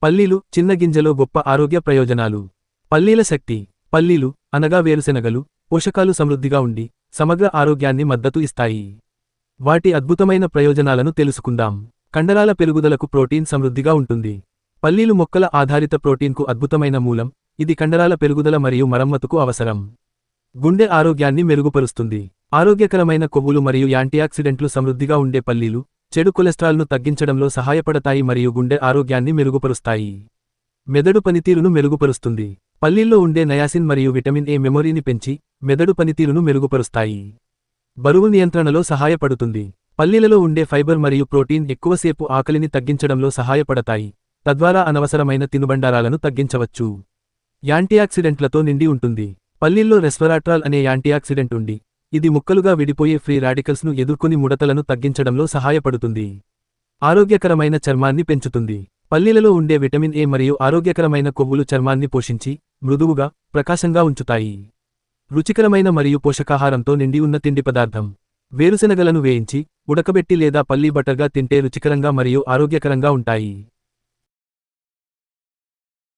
పల్లీలు చిన్న గింజలో గొప్ప ఆరోగ్య ప్రయోజనాలు. పల్లీల శక్తి. పల్లీలు అనగా వేరుశెనగలు పోషకాలు సమృద్ధిగా ఉండి సమగ్ర ఆరోగ్యాన్ని మద్దతు ఇస్తాయి. వాటి అద్భుతమైన ప్రయోజనాలను తెలుసుకుందాం. కండరాల పెరుగుదలకు ప్రోటీన్ సమృద్ధిగా ఉంటుంది. పల్లీలు మొక్కల ఆధారిత ప్రోటీన్కు అద్భుతమైన మూలం, ఇది కండరాల పెరుగుదల మరియు మరమ్మతుకు అవసరం. గుండె ఆరోగ్యాన్ని మెరుగుపరుస్తుంది. ఆరోగ్యకరమైన కొవ్వులు మరియు యాంటీఆక్సిడెంట్లు సమృద్ధిగా ఉండే పల్లీలు చెడు కొలెస్ట్రాల్ను తగ్గించడంలో సహాయపడతాయి మరియు గుండె ఆరోగ్యాన్ని మెరుగుపరుస్తాయి. మెదడు పనితీరును మెరుగుపరుస్తుంది. పల్లీల్లో ఉండే నయాసిన్ మరియు విటమిన్ ఏ మెమొరీని పెంచి మెదడు పనితీరును మెరుగుపరుస్తాయి. బరువు నియంత్రణలో సహాయపడుతుంది. పల్లీలలో ఉండే ఫైబర్ మరియు ప్రోటీన్ ఎక్కువసేపు ఆకలిని తగ్గించడంలో సహాయపడతాయి, తద్వారా అనవసరమైన తినుబండారాలను తగ్గించవచ్చు. యాంటీఆక్సిడెంట్లతో నిండి ఉంటుంది. పల్లీల్లో రెస్వెరాట్రాల్ అనే యాంటీఆక్సిడెంట్ ఉండి, ఇది ముక్కలుగా విడిపోయే ఫ్రీ రాడికల్స్ను ఎదుర్కొని ముడతలను తగ్గించడంలో సహాయపడుతుంది. ఆరోగ్యకరమైన చర్మాన్ని పెంచుతుంది. పల్లీలలో ఉండే విటమిన్ ఏ మరియు ఆరోగ్యకరమైన కొవ్వులు చర్మాన్ని పోషించి మృదువుగా, ప్రకాశంగా ఉంచుతాయి. రుచికరమైన మరియు పోషకాహారంతో నిండి ఉన్న తిండి పదార్థం. వేరుశెనగలను వేయించి, ఉడకబెట్టి లేదా పల్లీ బటర్గా తింటే రుచికరంగా మరియు ఆరోగ్యకరంగా ఉంటాయి.